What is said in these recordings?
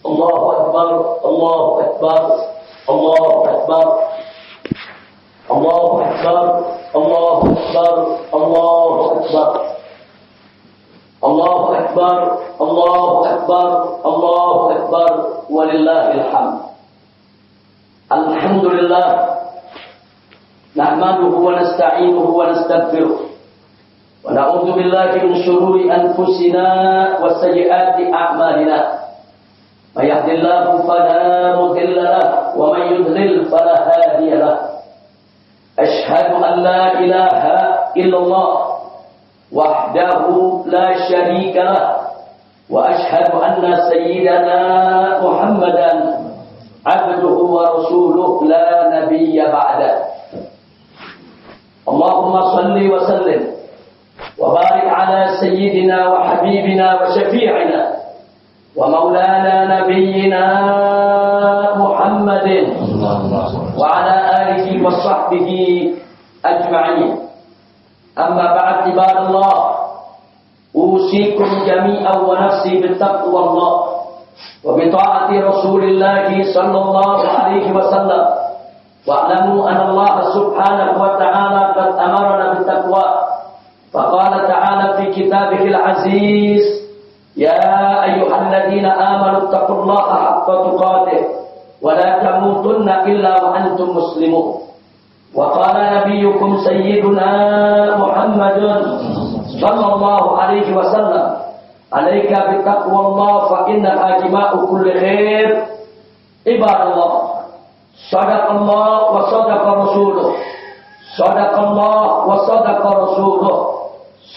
Allahu Akbar, Allahu Akbar, Allahu Akbar, Allahu Akbar, Allahu Akbar, Allahu Akbar, Allahu Akbar, Allahu Akbar, Allahu Akbar, walillahil hamd. Alhamdulillah, nahmaduhu wa nasta'inuhu wa nastaghfiruh. Wa na'udzu billahi min shururi anfusina wa sayyiati a'malina. May yahdihillahu fala mudilla lahu wa may yudlil fala hadiya lahu. Ashhadu an la ilaha illallah wahdahu la syarika lahu wa ashhadu anna sayyidana Muhammadan abduhu wa rasuluhu la nabiyya ba'da. Allahumma salli wa sallim wa barik ala sayyidina wa habibina wa syafi'ina wa maulana nabiyyina Muhammadin wa ala alihi wa sahbihi ajma'in. Amma ba'd, ibadallah, usikum jami'an wa nafsi bittaqwallah wa bi ta'ati Rasulillah sallallahu alaihi wasallam. Wa'lamu anna Allah subhanahu wa ta'ala qad amarna bittaqwa. Faqala ta'ala fi kitabihil aziz, ya ayyuhalladzina amanu taqullaha haqqa tuqatih wa la tamutunna illa wa antum muslimun. Wa qala nabiyyukum sayyiduna Muhammadun sallallahu alaihi wasallam, alaika bittaqwallah fa innaha jima'u kulli khair. Ibadallah, sadaqallah wa sadaqa rasuluh, sadaqallah wa sadaqa rasuluh,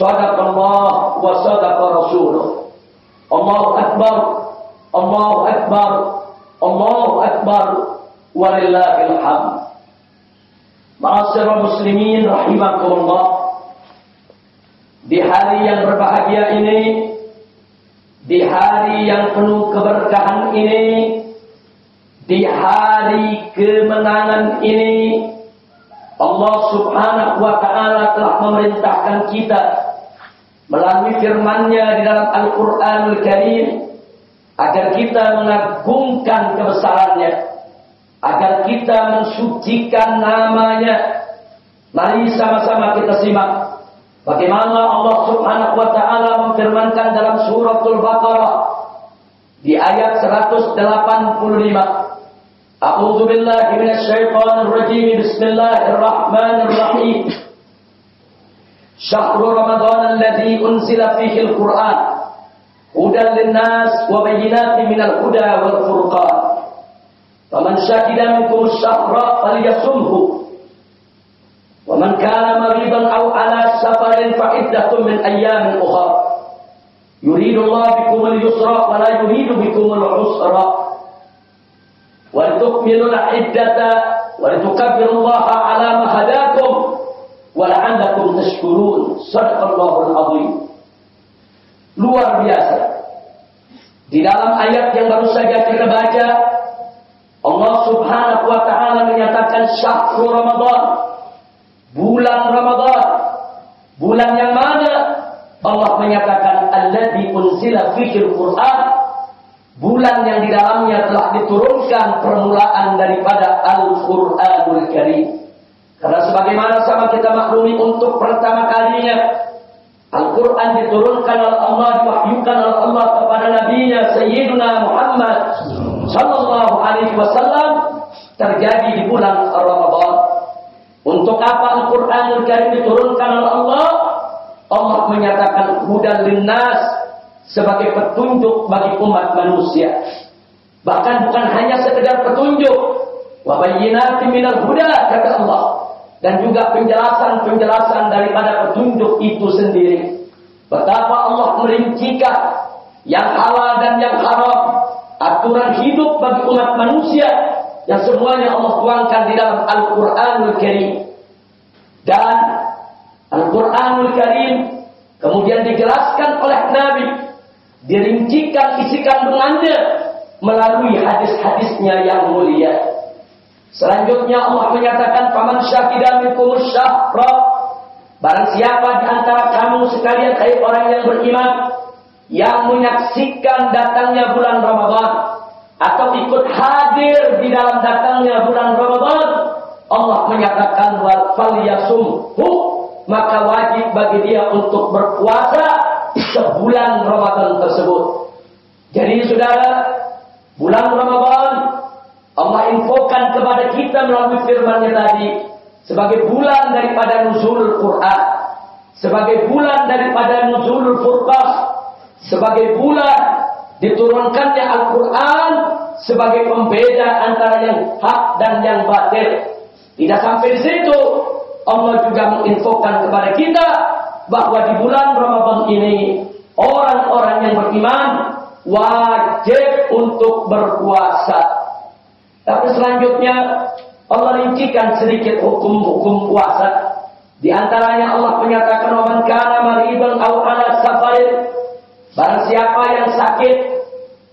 sadaqallah wa sadaqa rasuluh. Allahu akbar, Allahu akbar, Allahu akbar, walillahil hamd. Ma'asyiral muslimin rahimakumullah, di hari yang berbahagia ini, di hari yang penuh keberkahan ini, di hari kemenangan ini, Allah subhanahu wa ta'ala telah memerintahkan kita melalui firman-Nya di dalam Al-Qur'anul Karim agar kita mengagungkan kebesaran-Nya, agar kita mensucikan nama-Nya. Mari sama-sama kita simak bagaimana Allah subhanahu wa ta'ala memfirmankan dalam suratul Baqarah di ayat 185. A'udzu billahi minasy syaithanir rajim. Bismillahirrahmanirrahim. Syahrul Ramadan alladzi unzila fihi al-Qur'an hudan lin-nas wa bayyinatin minal huda wal furqan. Faman syahida minkum asy-syahra falyasumhu. Wa man kana maridan aw ala safarin fa iddatun min ayyamin ukhra. Yuridu Allah bikum al-yusra wa la yuridu bikum al-usra. Wa tukmilul iddata wa tukabbirullaha ala ma hadakum wa la'allakum tashkurun. Shadaqallahul azim. Luar biasa. Di dalam ayat yang baru saja kita baca, Allah subhanahu wa ta'ala menyatakan syahrul Ramadan, bulan Ramadan. Bulan yang mana? Allah menyatakan alladzi unzila fihil Qur'an, bulan yang di dalamnya telah diturunkan permulaan daripada Al-Qur'anul Karim. Karena sebagaimana sama kita maklumi, untuk pertama kalinya Al-Quran diturunkan oleh Allah, diwahyukan oleh Allah kepada Nabi-Nya Sayyiduna Muhammad sallallahu alaihi wasallam, terjadi di bulan Ramadan. Untuk apa Al-Quranul Karim diturunkan oleh Allah? Allah menyatakan hudan linnas, sebagai petunjuk bagi umat manusia. Bahkan bukan hanya sekedar petunjuk, wa bayyinatin minal huda, kata Allah, dan juga penjelasan-penjelasan daripada petunjuk itu sendiri. Betapa Allah merincikan yang halal dan yang haram, aturan hidup bagi umat manusia, yang semuanya Allah tuangkan di dalam Al-Quranul Karim. Dan Al-Quranul Karim kemudian dijelaskan oleh Nabi, dirincikan isi kandungannya melalui hadis-hadisnya yang mulia. Selanjutnya Allah menyatakan, faman syahida minkumus syahra, barang siapa di antara kamu sekalian, hai orang yang beriman, yang menyaksikan datangnya bulan Ramadan, hadir di dalam datangnya bulan Ramadan, Allah menyatakan wal falyasumhu, maka wajib bagi dia untuk berpuasa sebulan Ramadan tersebut. Jadi saudara, bulan Ramadan Allah infokan kepada kita melalui firman-Nya tadi sebagai bulan daripada nuzulul Quran, sebagai bulan daripada nuzulul Furqan, sebagai bulan diturunkannya Al-Quran sebagai pembeda antara yang hak dan yang batil. Tidak sampai di situ, Allah juga menginfokan kepada kita bahwa di bulan Ramadan ini orang-orang yang beriman wajib untuk berpuasa. Tapi selanjutnya Allah rincikan sedikit hukum-hukum puasa. Di antaranya Allah menyatakan wa man kana maridan aw ala safarin, barang siapa yang sakit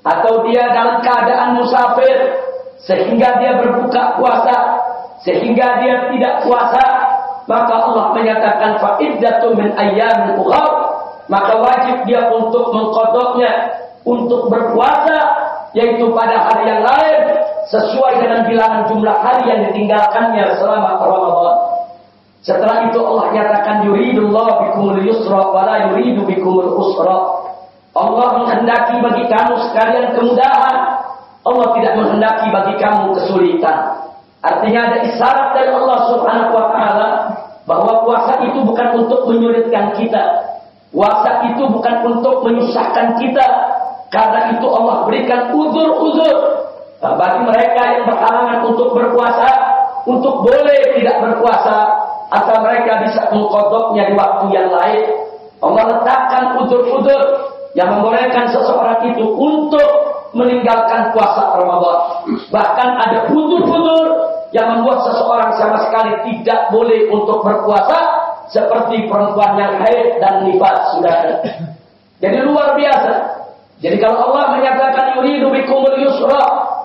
atau dia dalam keadaan musafir sehingga dia berbuka puasa, sehingga dia tidak puasa, maka Allah menyatakan fa iddatun min ayyamin ukhra, maka wajib dia untuk mengqadanya, untuk berpuasa yaitu pada hari yang lain sesuai dengan bilangan jumlah hari yang ditinggalkannya selama Ramadan. Setelah itu Allah nyatakan yuridullahu bikumul yusra wa la yuridu bikumul usra. Allah menghendaki bagi kamu sekalian kemudahan. Allah tidak menghendaki bagi kamu kesulitan. Artinya ada isyarat dari Allah Subhanahu wa taala bahwa puasa itu bukan untuk menyulitkan kita. Puasa itu bukan untuk menyusahkan kita. Karena itu Allah berikan uzur-uzur bagi mereka yang berhalangan untuk berpuasa, untuk boleh tidak berpuasa, atau mereka bisa mengqadanya di waktu yang lain. Allah letakkan uzur-uzur yang membolehkan seseorang itu untuk meninggalkan puasa Ramadan. Bahkan ada uzur-uzur yang membuat seseorang sama sekali tidak boleh untuk berpuasa, seperti perempuan yang haid dan nifas, saudara. Jadi luar biasa. Jadi kalau Allah menyatakan yuridu bikumul yusra,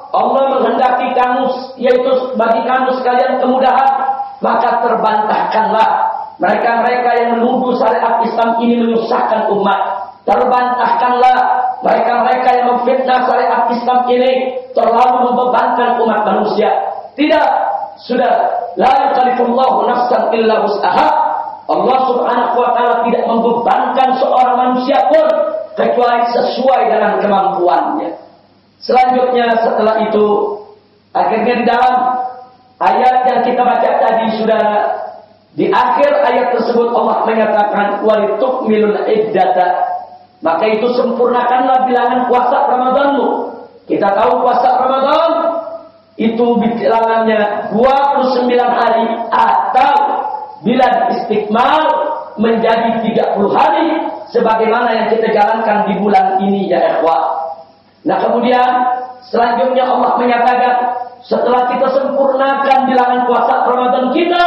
Allah menghendaki kamu, yaitu bagi kamu sekalian kemudahan, maka terbantahkanlah mereka-mereka yang menuduh syariat Islam ini menyusahkan umat. Terbantahkanlah mereka-mereka yang memfitnah syariat Islam ini terlalu membebankan umat manusia. Tidak, sudah, la yukallifullahu nafsan illa wus'aha. Allah Subhanahu wa taala tidak membebankan seorang manusia pun kecuali sesuai dengan kemampuannya. Selanjutnya setelah itu, akhirnya di dalam ayat yang kita baca tadi, saudara, di akhir ayat tersebut Allah menyatakan walitukmilul iddata, maka itu sempurnakanlah bilangan puasa Ramadanmu. Kita tahu puasa Ramadan itu bilangannya 29 hari, atau bila istiqmal menjadi 30 hari sebagaimana yang kita jalankan di bulan ini, ya ikhwah. Nah kemudian selanjutnya Allah menyatakan setelah kita sempurnakan bilangan puasa Ramadan kita,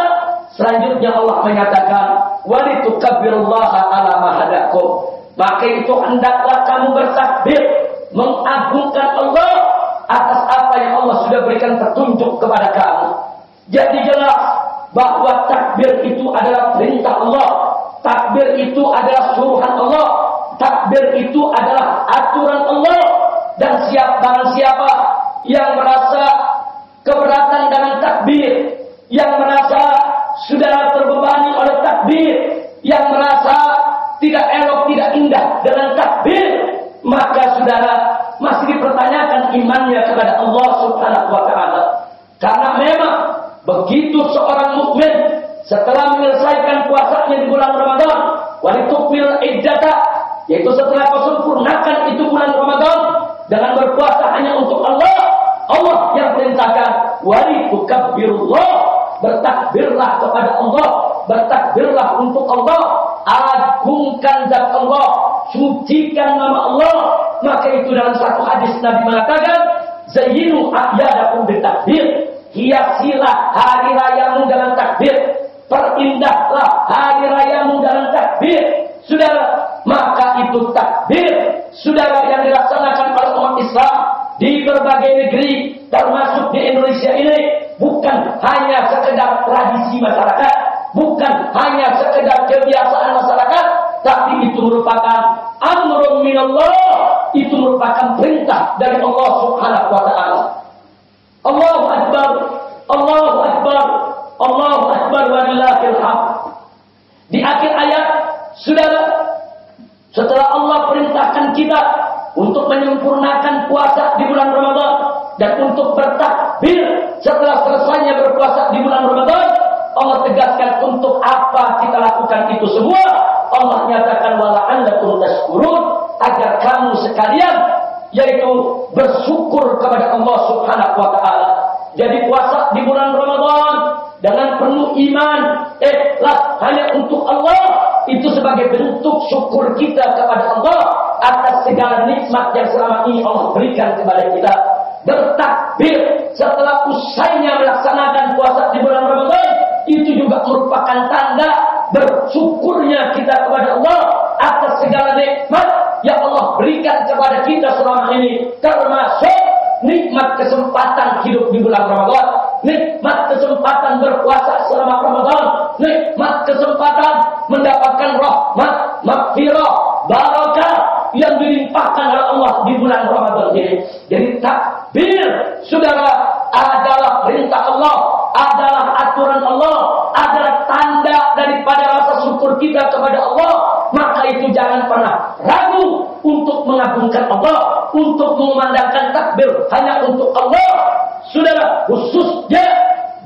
selanjutnya Allah menyatakan walitukabbirullaha ala ma hadakum, maka itu hendaklah kamu bertakbir mengagungkan Allah atas apa yang Allah sudah berikan petunjuk kepada kamu. Jadi jelas bahwa takbir itu adalah perintah Allah, takbir itu adalah suruhan Allah, takbir itu adalah aturan Allah. Dan barang siapa yang merasa keberatan dengan takbir, yang merasa sudah terbebani oleh takbir, yang merasa tidak elok, tidak indah dengan takbir, maka saudara masih dipertanyakan imannya kepada Allah Subhanahu wa taala. Karena memang begitu seorang mukmin setelah menyelesaikan puasanya di bulan Ramadan, walitukmil iddata, yaitu setelah kau sempurnakan itu bulan Ramadan dengan berpuasa hanya untuk Allah, Allah yang perintahkan walitukabbirullah, bertakbirlah kepada Allah, bertakbirlah untuk Allah, agungkan zat Allah, sucikan nama Allah. Maka itu dalam satu hadis Nabi mengatakan zayyinu a'yadakum bitakbir, hiasilah hari rayamu dengan takbir, perindahlah hari rayamu dengan takbir. Saudara, maka itu takbir, saudara, yang dilaksanakan oleh umat Islam di berbagai negeri, termasuk di Indonesia ini, bukan hanya sekedar tradisi masyarakat, bukan hanya sekedar kebiasaan masyarakat, tapi itu merupakan amrun minallah, itu merupakan perintah dari Allah Subhanahu wa taala. Allahu Akbar, Allahu Akbar, Allahu Akbar walillahil hamd. Di akhir ayat, saudara, setelah Allah perintahkan kita untuk menyempurnakan puasa di bulan Ramadan dan untuk bertakbir setelah selesainya berpuasa di bulan Ramadan, Allah tegaskan untuk apa kita lakukan itu semua. Allah nyatakan wala'allakum tashkurun, agar kamu sekalian yaitu bersyukur kepada Allah Subhanahu wa taala. Jadi puasa di bulan Ramadan dengan penuh iman, ikhlas hanya untuk Allah, itu sebagai bentuk syukur kita kepada Allah atas segala nikmat yang selama ini Allah berikan kepada kita. Bertakbir setelah usainya melaksanakan puasa di bulan Ramadan, itu juga merupakan tanda bersyukurnya kita kepada Allah atas segala nikmat yang Allah berikan kepada kita selama ini, termasuk nikmat kesempatan hidup di bulan Ramadan, nikmat kesempatan berpuasa selama Ramadan, nikmat kesempatan mendapatkan rahmat, maghfirah, barakah yang dilimpahkan oleh Allah di bulan Ramadan ini. Jadi takbir, saudara, adalah perintah Allah, adalah aturan Allah, adalah tanda daripada rasa syukur kita kepada Allah. Maka itu jangan pernah ragu untuk mengagungkan Allah, untuk mengumandangkan takbir hanya untuk Allah. Saudara, khususnya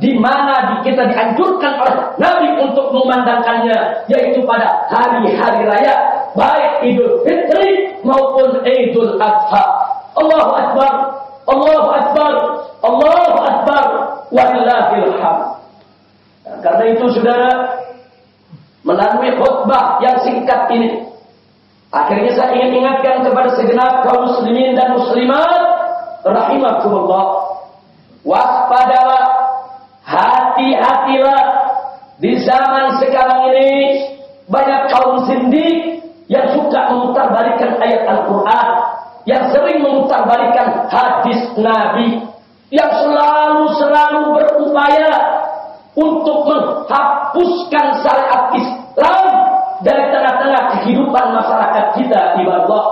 di mana kita dianjurkan oleh Nabi untuk mengumandangkannya, yaitu pada hari-hari raya, baik Idul Fitri maupun Idul Adha. Allahu Akbar, Allahu Akbar, Allahu Akbar, walillahil hamd. Karena itu saudara, melalui khutbah yang singkat ini, akhirnya saya ingin ingatkan kepada segenap kaum muslimin dan muslimat rahimakumullah, waspadalah, hati-hatilah. Di zaman sekarang ini banyak kaum zindik yang suka memutarbalikkan ayat Al-Quran, yang sering memutarbalikkan hadis Nabi, yang selalu berupaya untuk menghapuskan syariat Islam dari tengah-tengah kehidupan masyarakat kita, ibadah.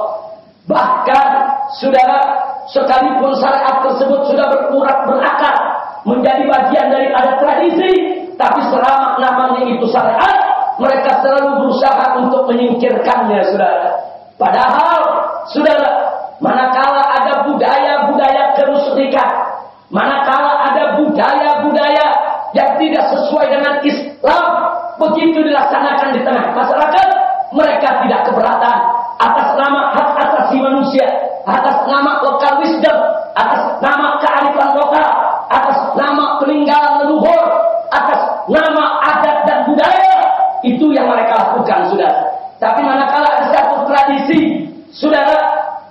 Bahkan, saudara, sekalipun syariat tersebut sudah berurat berakar menjadi bagian daripada tradisi, tapi selama namanya itu syariat, mereka selalu berusaha untuk menyingkirkannya, saudara. Padahal, saudara, manakala ada budaya-budaya kemusyrikan, manakala ada budaya-budaya yang tidak sesuai dengan Islam, begitu dilaksanakan di tengah masyarakat, mereka tidak keberatan atas nama hak asasi manusia, atas nama lokal wisdom, atas nama kearifan lokal, atas nama peninggalan leluhur, atas nama adat dan budaya. Itu yang mereka lakukan, saudara. Tapi manakala ada satu tradisi, saudara,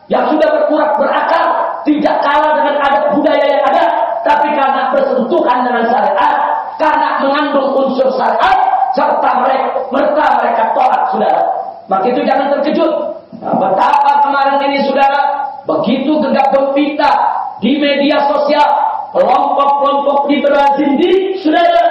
yang sudah berurat berakar, tidak kalah dengan adat budaya yang ada, tapi karena bersentuhan dengan syariat, karena mengandung unsur syariat, serta mereka tolak, saudara. Maka itu jangan terkejut. Nah, betapa kemarin ini, saudara, begitu gegap gempita di media sosial, kelompok-kelompok liberal zindik, saudara,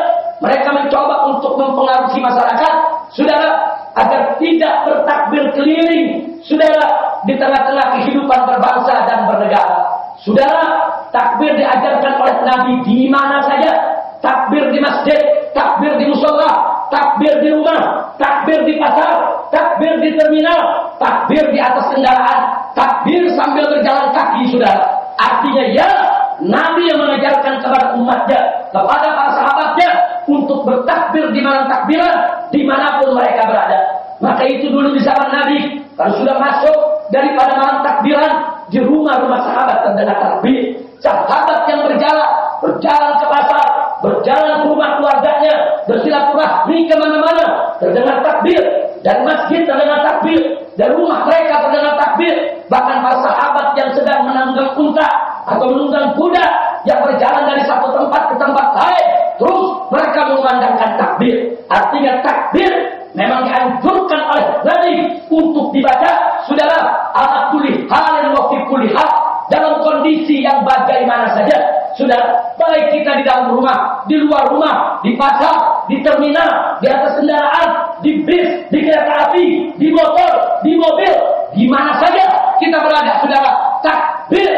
mereka mencoba untuk mempengaruhi masyarakat, saudara, agar tidak bertakbir keliling, saudara, di tengah-tengah kehidupan berbangsa dan bernegara. Saudara, takbir diajarkan oleh Nabi di mana saja. Takbir di masjid, takbir di mushola, takbir di rumah, takbir di pasar, takbir di terminal, takbir di atas kendaraan, takbir sambil berjalan kaki, saudara. Artinya ya, Nabi yang mengajarkan kepada umatnya, kepada para sahabatnya, untuk bertakbir di malam takbiran, dimanapun mereka berada. Maka itu dulu di zaman Nabi, kalau sudah masuk daripada malam takbiran, di rumah-rumah sahabat terdengar takbir. Sahabat yang berjalan ke pasar, berjalan ke rumah keluarganya, bersilaturahmi kemana-mana, terdengar takbir. Dari masjid terdengar takbir, dari rumah mereka terdengar takbir. Bahkan para sahabat yang sedang menunggang unta atau menunggang kuda yang berjalan dari satu tempat ke tempat lain, terus mereka mengumandangkan takbir. Artinya takbir memang dianjurkan oleh Nabi untuk dibaca, saudara, ala kulli halin wa fi kulli hal, dalam kondisi yang bagaimana saja, saudara. Baik kita di dalam rumah, di luar rumah, di pasar, di terminal, di atas kendaraan, di bis, di kereta api, di motor, di mobil, di mana saja kita berada, saudara, takbir.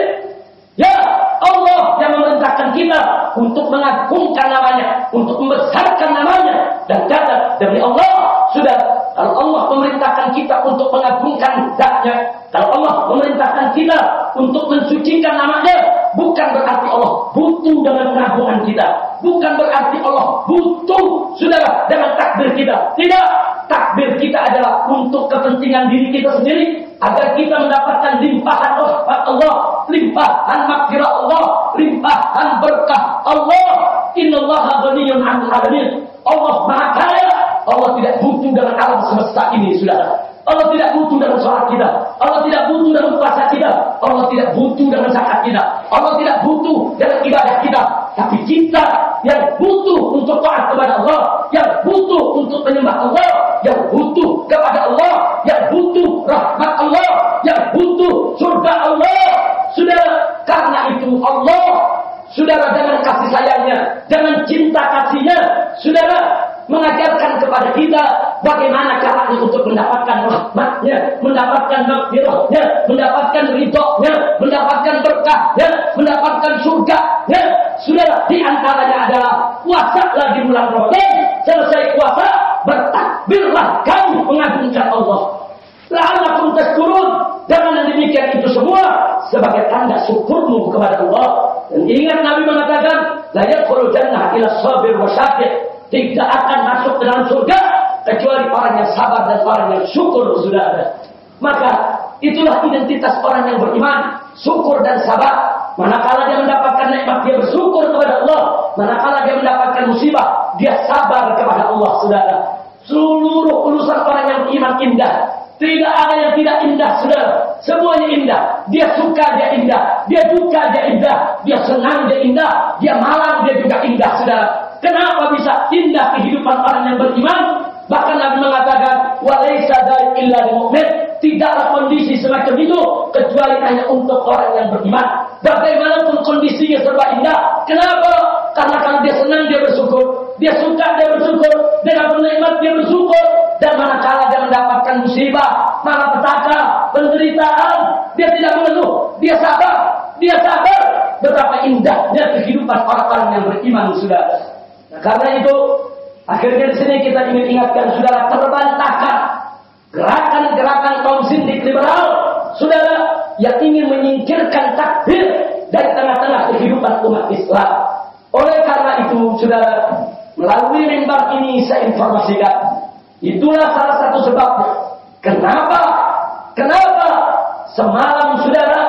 Ya, Allah yang memerintahkan kita untuk mengagungkan namanya, untuk membesarkan namanya. Dan kata demi Allah, sudah, kalau Allah memerintahkan kita untuk mengagungkan zatnya, kalau Allah memerintahkan kita untuk mensucikan namanya, bukan berarti Allah butuh dengan pengagungan kita, bukan berarti Allah butuh, saudara, dengan takbir kita. Tidak, takbir kita adalah untuk kepentingan diri kita sendiri, agar kita mendapatkan limpahan rahmat Allah, limpahan maghfirah Allah, limpahan berkah Allah. Innallaha ghaniyyun 'anil 'alamin. Allah Maha Kaya. Allah tidak butuh dengan alam semesta ini, saudara. Allah tidak butuh dengan sholat kita. Allah tidak butuh dengan puasa kita. Allah tidak butuh dengan zakat kita. Allah tidak butuh dengan ibadah kita. Tapi kita yang butuh untuk taat kepada Allah, yang butuh untuk menyembah Allah, yang butuh kepada Allah, yang butuh rahmat Allah, yang butuh surga Allah. Saudara, karena itu Allah, saudara, dengan kasih sayangnya, dengan cinta kasihnya, saudara, mengajarkan kepada kita bagaimana caranya untuk mendapatkan rahmatnya, mendapatkan maghfirahnya, mendapatkan ridhonya, mendapatkan berkahnya, mendapatkan surganya. Saudara, di antaranya adalah puasalah di bulan Ramadan. Selesai puasa, bertakbirlah kamu mengagungkan Allah. La'allakum tashkurun. Dengan demikian itu semua sebagai tanda syukurmu kepada Allah. Dan ingat Nabi mengatakan, la yadkhulul jannah illa sabir wa syakir. Tidak akan masuk ke dalam surga kecuali orang yang sabar dan orang yang syukur, saudara. Maka itulah identitas orang yang beriman, syukur dan sabar. Manakala dia mendapatkan nikmat, dia bersyukur kepada Allah. Manakala dia mendapatkan musibah, dia sabar kepada Allah, saudara. Seluruh urusan orang yang beriman indah. Tidak ada yang tidak indah, saudara. Semuanya indah. Dia suka, dia indah. Dia duka, dia indah. Dia senang, dia indah. Dia malang, dia juga indah, saudara. Kenapa bisa indah kehidupan orang yang beriman? Bahkan Nabi mengatakan, walaysa dzalik illa lil mu'min. Tidaklah kondisi semacam itu kecuali hanya untuk orang yang beriman. Bagaimanapun kondisinya serba indah. Kenapa? Karena kalau dia senang, dia bersyukur. Dia suka, dia bersyukur. Dia dapat nikmat, dia bersyukur. Dan manakala dia mendapatkan musibah, malapetaka, penderitaan, dia tidak mengeluh. Dia sabar. Dia sabar. Betapa indahnya kehidupan orang-orang yang beriman, saudara. Nah, karena itu, akhirnya di sini kita ingin ingatkan, saudara, terbantahkan gerakan-gerakan kaum sindik liberal, saudara, yang ingin menyingkirkan takbir dari tengah-tengah kehidupan umat Islam. Oleh karena itu, saudara, melalui mimbar ini saya informasikan, itulah salah satu sebabnya. Kenapa semalam, saudara,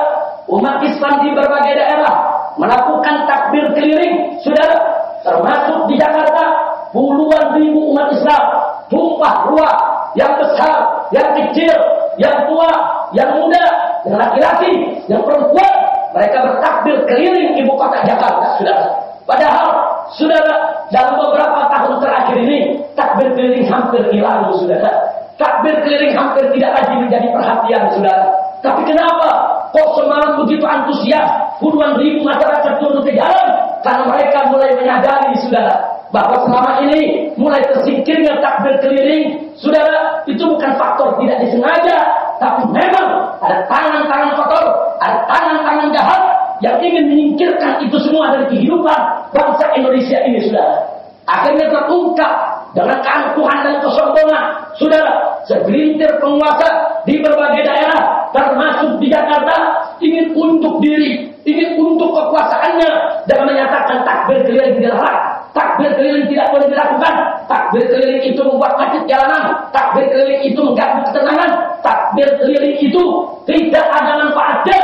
umat Islam di berbagai daerah melakukan takbir keliling, saudara, termasuk di Jakarta, puluhan ribu umat Islam tumpah ruah, yang besar, yang kecil, yang tua, yang muda, yang laki-laki, yang perempuan, mereka bertakbir keliling ibu kota Jakarta, saudara. Padahal, saudara, dalam beberapa tahun terakhir ini, takbir keliling hampir hilang, saudara. Takbir keliling hampir tidak lagi menjadi perhatian, saudara. Tapi kenapa? Kok semalam begitu antusias, puluhan ribu masyarakat turun ke jalan? Karena mereka mulai menyadari, saudara, bahwa selama ini mulai tersingkirnya takbir keliling, saudara, itu bukan faktor tidak disengaja, tapi memang ada tangan-tangan kotor, ada tangan-tangan jahat yang ingin menyingkirkan itu semua dari kehidupan bangsa Indonesia ini, saudara. Akhirnya terungkap dengan keangkuhan dan kesombongan, saudara. Segelintir penguasa di berbagai daerah, termasuk di Jakarta, ingin untuk diri, ingin untuk kekuasaannya, dengan menyatakan takbir keliling dilarang, takbir keliling tidak boleh dilakukan, takbir keliling itu membuat macet jalanan, takbir keliling itu mengganggu ketenangan, takbir keliling itu tidak ada manfaatnya.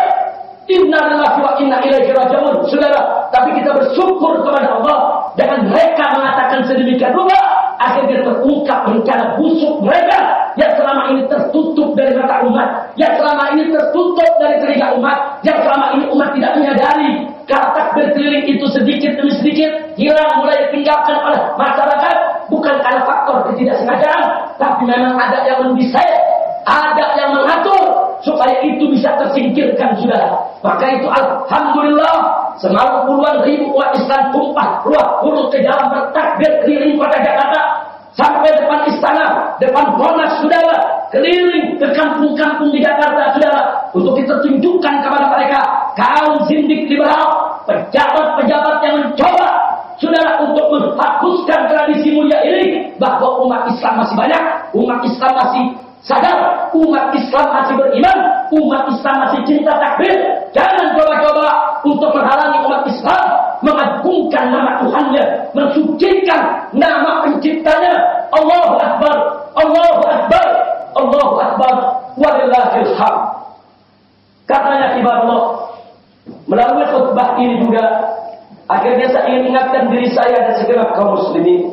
Inna lillahi wa inna ilaihi raji'un, saudara. Tapi kita bersyukur kepada Allah, dengan mereka mengatakan sedemikian rupa, akhirnya terungkap rencana busuk mereka yang selama ini tertutup dari mata umat, yang selama ini tertutup dari telinga umat, yang selama ini umat tidak menyadari kalau takbir keliling itu sedikit demi sedikit hilang, mulai ditinggalkan oleh masyarakat, bukan karena faktor ketidaksengajaan, tapi memang ada yang mendesain, ada yang mengatur supaya itu bisa tersingkirkan, saudara. Maka itu alhamdulillah, semalam puluhan ribu umat Islam tumpah ruah turun ke jalan bertakbir keliling kota Jakarta, sampai depan istana, depan Monas, saudara, keliling ke kampung-kampung di Jakarta, saudara, untuk kita tunjukkan kepada mereka kaum sindik liberal, pejabat-pejabat yang mencoba umat Islam masih banyak, umat Islam masih sadar, umat Islam masih beriman, umat Islam masih cinta takbir. Jangan coba-coba untuk menghalangi umat Islam mengagungkan nama Tuhannya, mensucikan nama penciptanya. Allahu Akbar, Allahu Akbar, Allahu Akbar, walillahil hamd. Katanya ibadah, melalui khutbah ini juga akhirnya saya ingin ingatkan diri saya dan segenap kaum muslimin,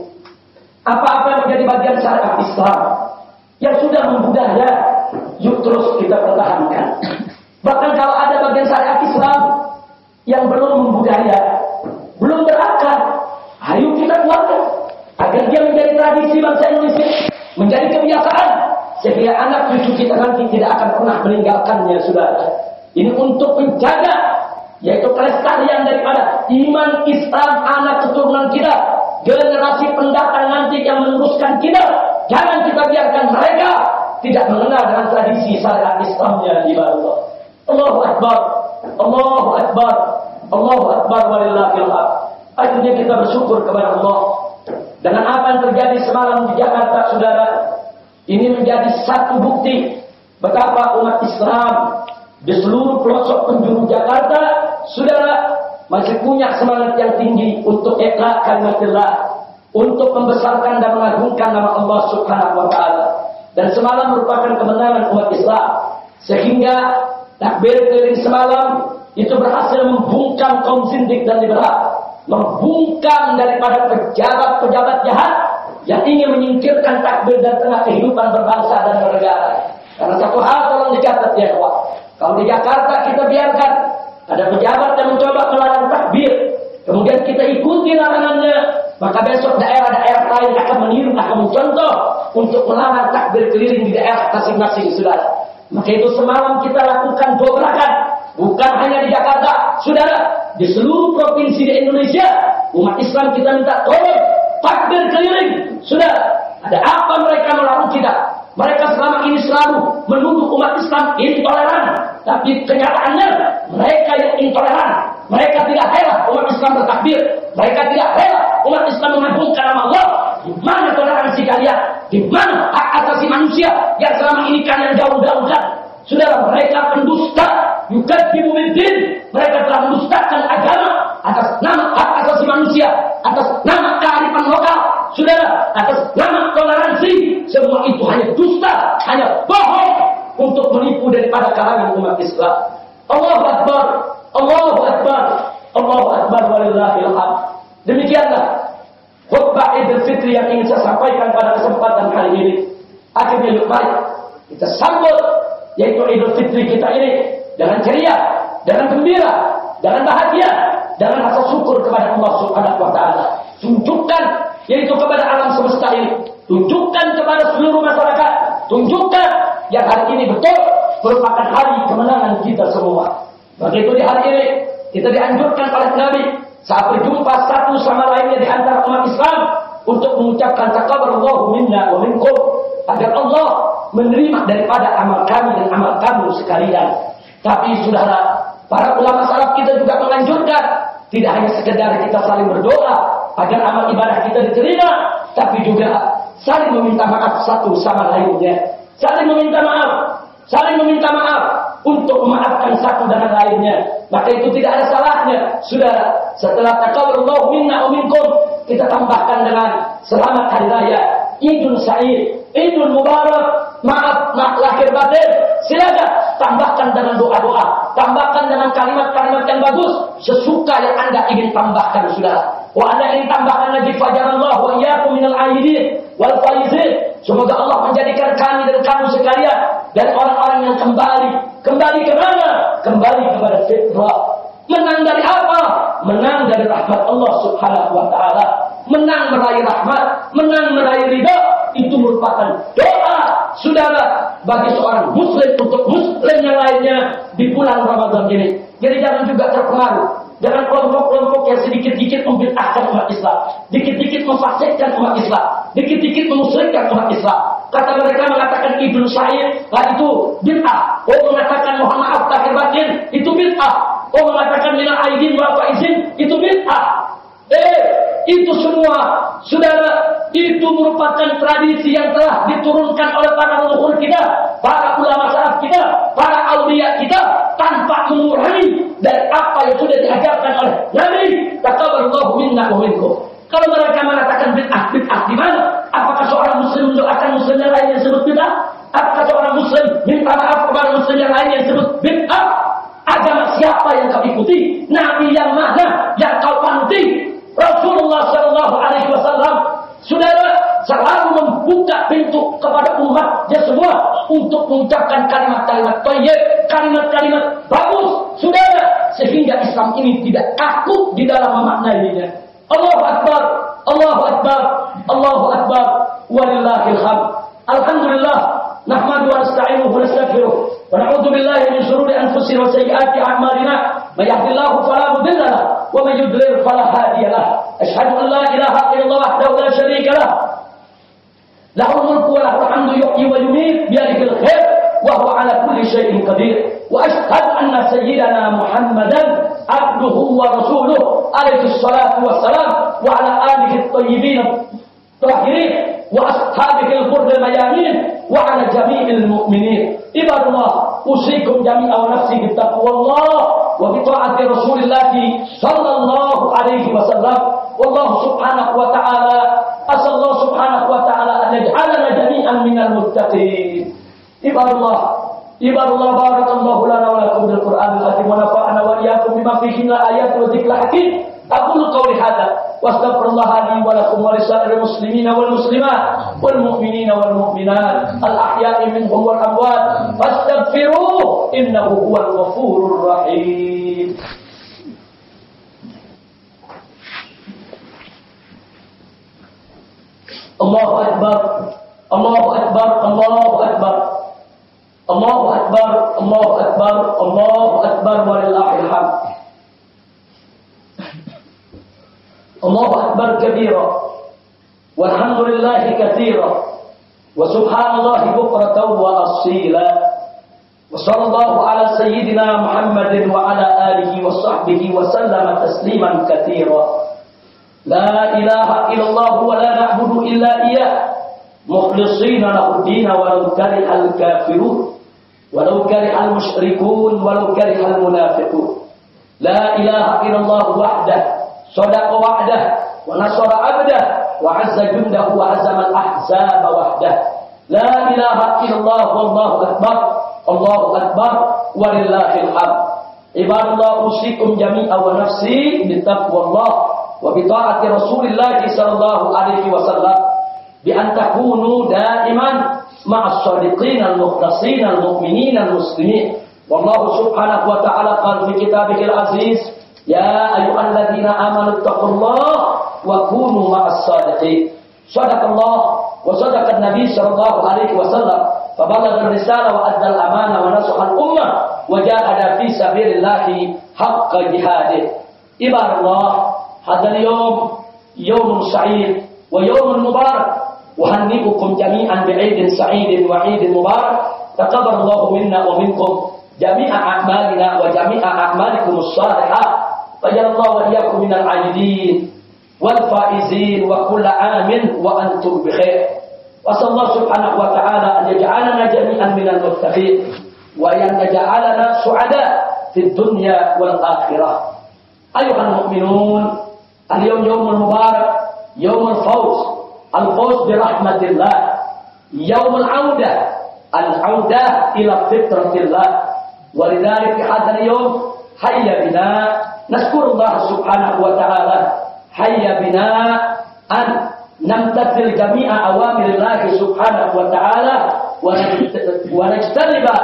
apa-apa yang menjadi bagian syariat Islam yang sudah membudaya, yuk terus kita pertahankan. Bahkan kalau ada bagian syariat Islam yang belum membudaya, belum berakar, ayo kita kuatkan agar dia menjadi tradisi bangsa Indonesia, menjadi kebiasaan, sehingga anak cucu kita nanti tidak akan pernah meninggalkannya. Saudara, ini untuk menjaga, yaitu kelestarian daripada iman Islam anak keturunan kita, generasi pendatang nanti yang meneruskan kita. Jangan kita biarkan mereka tidak mengenal dengan tradisi syariat Islamnya di bawah. Allahu Akbar, Allahu Akbar, Allahu Akbar, walillahil hamd. Akhirnya kita bersyukur kepada Allah dengan apa yang terjadi semalam di Jakarta, saudara. Ini menjadi satu bukti betapa umat Islam di seluruh pelosok penjuru Jakarta, saudara, masih punya semangat yang tinggi untuk iqra' kalimatillah, untuk membesarkan dan mengagungkan nama Allah Subhanahu wa taala. Dan semalam merupakan kemenangan umat Islam, sehingga takbir keliling semalam itu berhasil membungkam kaum zindik dan liberal, membungkam daripada pejabat-pejabat jahat yang ingin menyingkirkan takbir dari tengah kehidupan berbangsa dan bernegara. Karena satu hal tolong dicatat ya, kawan. Kalau di Jakarta kita biarkan ada pejabat yang mencoba melarang takbir, kemudian kita ikuti larangannya, maka besok daerah-daerah lain akan meniru, akan mencontoh untuk melarang takbir keliling di daerah masing-masing, saudara. Maka itu semalam kita lakukan dobrakan, bukan hanya di Jakarta, saudara, di seluruh provinsi di Indonesia. Umat Islam kita minta tolong takbir keliling, saudara. Ada apa mereka melarang kita? Mereka selama ini selalu menuduh umat Islam intoleran, tapi kenyataannya mereka yang intoleran. Mereka tidak rela umat Islam bertakbir, mereka tidak rela umat Islam mengagungkan nama Allah. Di mana toleransi kalian? Di mana hak asasi manusia yang selama ini kalian jauh-jauhkan? Saudara, mereka pendusta, yukadzibu biddin. Mereka telah mendustakan agama atas nama hak asasi manusia, atas nama kearifan lokal, saudara, atas nama toleransi. Semua itu hanya dusta, hanya bohong untuk menipu daripada kalangan umat Islam. Allahu Akbar, Allahu Akbar, Allahu Akbar, walillahil hamd. Demikianlah khutbah Idul Fitri yang ingin saya sampaikan pada kesempatan kali ini. Akhirnya yuk mari kita sambut yaitu Idul Fitri kita ini dengan ceria, dengan gembira, dengan bahagia, dengan rasa syukur kepada Allah Subhanahu wa taala. Tunjukkan yaitu kepada alam semesta ini, tunjukkan kepada seluruh masyarakat, tunjukkan yang hari ini betul merupakan hari kemenangan kita semua. Begitu di hari ini kita dianjurkan oleh Nabi saat berjumpa satu sama lainnya di antara umat Islam untuk mengucapkan taqabbalallahu minna wa minkum, agar Allah menerima daripada amal kami dan amal kamu sekalian. Tapi saudara, para ulama salaf kita juga menganjurkan tidak hanya sekedar kita saling berdoa agar amal ibadah kita diterima, tapi juga saling meminta maaf satu sama lainnya, saling meminta maaf untuk memaafkan satu dan lainnya. Maka itu tidak ada salahnya, saudara, setelah taqabbalallahu minna wa minkum, kita tambahkan dengan selamat hari raya Idul Sa'id, Idul Mubarak, maaf lahir batin. Silakan tambahkan dengan doa-doa, tambahkan dengan kalimat-kalimat yang bagus sesuka yang Anda ingin tambahkan, saudara. Wa Anda ingin tambahkan lagi fajarallahu wa iyyakum minal aidin wal faizin. Semoga Allah menjadikan kami dan kamu sekalian dari orang-orang yang kembali ke mana? Kembali kepada fitrah. Menang dari apa? Menang dari rahmat Allah Subhanahu wa taala. Menang meraih rahmat, menang meraih ridha, itu merupakan doa, saudara, bagi seorang muslim untuk muslim yang lainnya di bulan Ramadan ini. Jadi jangan juga terpengaruh dengan kelompok-kelompok yang sedikit-sedikit membid'ahkan umat Islam, dikit-dikit memfasikkan umat Islam, dikit-dikit memusyrikkan umat Islam. Kata mereka mengatakan Idul Sa'id, itu bid'ah. Oh, mengatakan mohon maaf lahir batin, itu bid'ah. Oh, mengatakan minal aidin wal faizin, itu bid'ah. Itu semua, saudara, itu merupakan tradisi yang telah diturunkan oleh para leluhur kita, para ulama salaf kita, para aulia kita, tanpa mengurangi dari apa yang sudah diajarkan oleh Nabi. Taqabbalallahu minna wa minkum. Kalau mereka mengatakan bid'ah di mana? Apakah seorang muslim mendoakan muslim yang lain yang disebut bid'ah? Apakah seorang muslim minta maaf kepada muslim yang lain yang disebut bid'ah? Agama siapa yang kau ikuti? Nabi yang mana yang kau panuti? Rasulullah sallallahu alaihi wasallam, saudara, selalu membuka pintu kepada umatnya semua untuk mengucapkan kalimat-kalimat thayyib, kalimat-kalimat bagus, saudara, sehingga Islam ini tidak kaku di dalam memaknainya. Allahu Akbar, Allahu Akbar, Allahu Akbar, walillahil hamd. Alhamdulillah, nahmadu wa nasta'inuhu wa nastaghfiruh wa na'udzu billahi min shururi anfusina wa sayyiati a'malina. May yahdihillahu fala mudilla lahu wa may yudlil fala hadiya lahu. Asyhadu an la ilaha illallah wahdahu la syarika lahu. Lahul mulku wa lahul hamdu yuhyi wa yumiit bi yadihil khair wa huwa ala kulli syai'in qadir. Wa asyhadu anna sayyidana Muhammadan abduhu wa rasuluh alaihi salatu wassalam wa ala alihi at-tayyibin at-tahirin wa ashabihi al-ghurr al-mayamin wa ala jami'il mu'minin. Ibadallah, usikum jami'a wa nafsi bi taqwallah wa bi ta'ati Rasulillah sallallahu alaihi wasallam. Wallahu subhanahu wa ta'ala, asallahu subhanahu wa ta'ala an yaj'alana jami'an minal muttaqin. Ibadallah, barakallahu lana wa lakum bil Qur'anil azim wa nafa'ana wa iyyakum bima fihi min ayatin wa dzikril hakim. Aqulu qawli hadza wa astaghfirullah li wa lakum wa lisa'iril muslimina wal muslimat wal mu'minina wal mu'minat al ahya'i minhum wal amwat fastaghfiruhu innahu huwal ghafurur rahim. Allahu akbar, Allahu akbar, Allahu akbar. Allahu akbar, Allahu akbar, Allahu akbar walillahil hamd. Allahu akbar kabira walhamdulillahi katsira wa subhanallahi bukratan wa asila. Wa sallallahu ala sayyidina Muhammadin wa ala alihi wa sahbihi wa sallama tasliman katsira. La ilaha illallah wa la na'budu illa iyyah mukhlishina lahu ad-din walau karihal kafirun walau karihal musyrikun walau karihal munafiqun. La ilaha illallah wahdah sadaqa wa'dah wa nasara 'abdah wa 'azza jundahu wa hazama al-ahzaba wahdah. La ilaha illallah wallahu akbar, Allahu akbar walillahil hamd. Ibadallah, usikum jami'a wa nafsi bi taqwallah wa bi ta'ati Rasulillah sallallahu alaihi wasallam bi an takunu da'iman ma'as shadiqin al-mukhlasin al-mu'minin al-muslimin. Wallahu subhanahu wa ta'ala qala fi kitabihil aziz, ya ayyuhalladzina amanu taqullaha wa kunu ma'as shadiqin. Sadaqallah wa sadaqan nabi sallallahu alaihi wasallam fa balagha ar-risalah wa adda al-amana wa nasaha al-ummah wa jahada fi sabilillah haqqa jihadih. Ibadallah, hadzal yawm yawmun sa'id wa yawmun mubarak. Uhanni'ukum jami'an bi'idin sa'idin wa 'idin mubarak. Taqabbalallahu minna wa minkum jami'a a'malina wa jami'a a'malikum as-salihah. Fajallallahu wa iyyakum minal 'aidin wal faizin wa kullu 'amin wa antum bi khair. Wa sallallahu subhanahu wa ta'ala an yaj'alana jami'an minal muttaqin wa an yaj'alana su'ada fid dunya wal akhirah. Ayuhal mu'minun, al-yawm yawmul mubarak, yawmul fawz. Al-fawz birahmatillah, yaumul audah, al-audah ila fitratillah. Walidhalika fi hadzal yawm hayya bina naskurullah subhanahu wa ta'ala, hayya bina an namtathil jami'a awamirillah subhanahu wa ta'ala wa najtaniba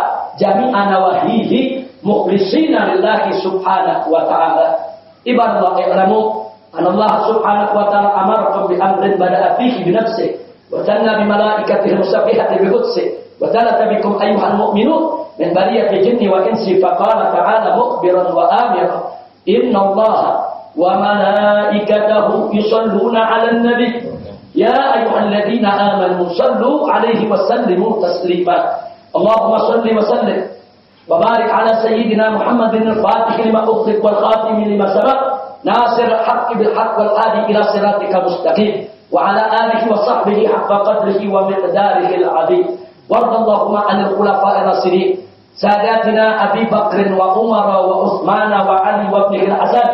jami'a nawahihi mukhlisina lillahi subhanahu wa ta'ala. Ibadallah, i'lamu أن الله سبحانه وتعالى أمركم بأمر بدأ فيه بنفسه وثنى بملائكته المسبحة بقدسه وثلث بكم أيها المؤمنون من بلية الجن والإنس فقال تعالى مخبرا وآمرا إن الله وملائكته يصلون على النبي يا أيها الذين آمنوا صلوا عليه وسلموا تسليما. اللهم صل وسلم وبارك على سيدنا محمد الفاتح لما أغلق والخاتم لما سبق ناصر الحق بالحق والهادي إلى صراطك المستقيم وعلى آله وصحبه حق قدره ومقداره العظيم. وارض اللهم عن الخلفاء الراشدين ساداتنا أبي بكر وعمر وعثمان وعلي وابن الحسن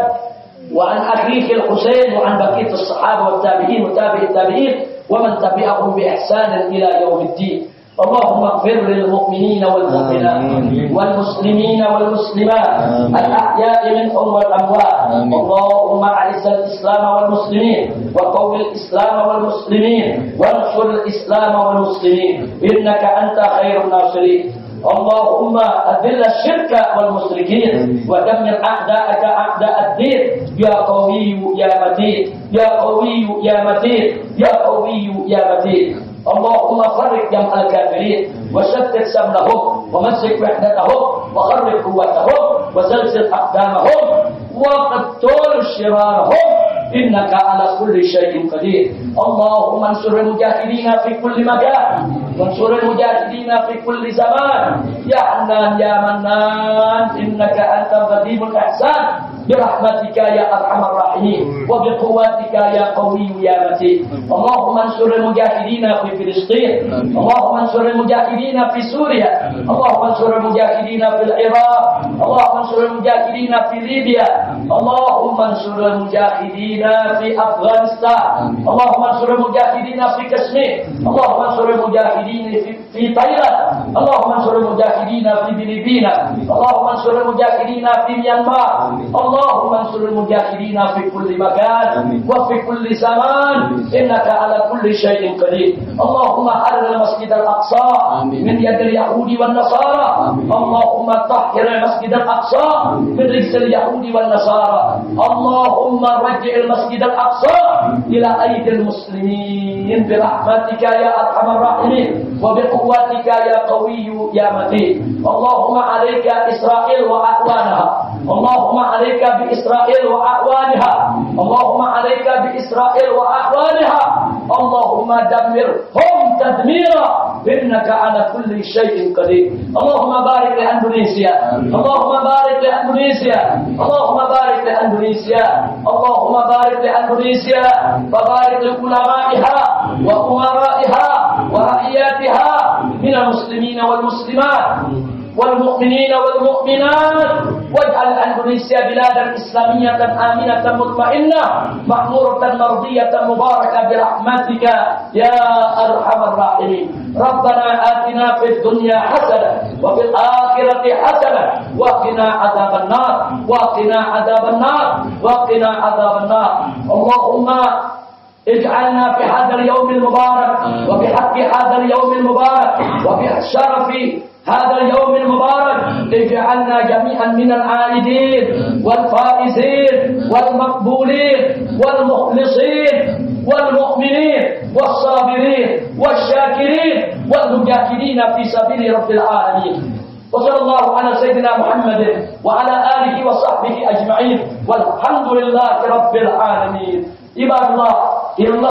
وعن أخيه الحسين وعن بقية الصحابة والتابعين وتابع التابعين ومن تبعهم بإحسان إلى يوم الدين. اللهم اغفر للمؤمنين والمؤمنات والمسلمين والمسلمات الأحياء منهم والأموات. اللهم أعز الإسلام والمسلمين وقوي الإسلام والمسلمين وانصر الإسلام والمسلمين إنك أنت خير الناصرين. اللهم أذل الشرك والمشركين ودمر أعداءك أعداء الدين يا قوي يا متين يا قوي يا متين يا قوي يا متين. اللهم فرق جمع الكافرين وشتت شملهم ومسك وحدتهم وخرب قوتهم وزلزل أقدامهم وقتل شرارهم إنك على كل شيء قدير. اللهم انصر المجاهدين في كل مكان وانصر المجاهدين في كل زمان يا حنان يا منان إنك أنت قديم الإحسان برحمتك يا أرحم الراحمين وبقوتك يا قوي يا متين. اللهم انصر المجاهدين في فلسطين اللهم انصر المجاهدين في سوريا اللهم انصر المجاهدين في العراق اللهم انصر المجاهدين في ليبيا اللهم انصر المجاهدين في أفغانستان اللهم انصر المجاهدين في كشمير اللهم انصر المجاهدين في تايلاند اللهم انصر المجاهدين في فلبينا اللهم انصر المجاهدين في ميانمار اللهم انصر المجاهدين في كل مكان وفي كل زمان إنك على كل شيء قدير. اللهم حرر المسجد الأقصى من يد اليهود والنصارى اللهم طهر المسجد الأقصى من رجس اليهود والنصارى اللهم رجع المسجد الأقصى إلى أيدي المسلمين برحمتك يا أرحم الراحمين وبقوتك يا قوي يا متين. اللهم عليك إسرائيل وأعوانها اللهم عليك بإسرائيل وأعوانها اللهم عليك بإسرائيل وأعوانها اللهم دمرهم تدميرا إنك على كل شيء قدير. اللهم بارك لأندونيسيا اللهم بارك لأندونيسيا اللهم بارك لأندونيسيا اللهم بارك لأندونيسيا وبارك لعلمائها وأمرائها ورعياتها من المسلمين والمسلمات والمؤمنين والمؤمنات واجعل أندونيسيا بلادا إسلامية آمنة مطمئنة معمورة مرضية مباركة برحمتك يا أرحم الراحمين. ربنا آتنا في الدنيا حسنة وفي الآخرة حسنة وقنا عذاب النار وقنا عذاب النار وقنا عذاب النار. اللهم اجعلنا في هذا اليوم المبارك وبحق هذا اليوم المبارك وبشرف هذا اليوم المبارك اجعلنا جميعا من العائدين والفائزين والمقبولين والمخلصين والمؤمنين والصابرين والشاكرين والمجاهدين في سبيل رب العالمين. وصلى الله على سيدنا محمد وعلى آله وصحبه أجمعين والحمد لله رب العالمين. عباد الله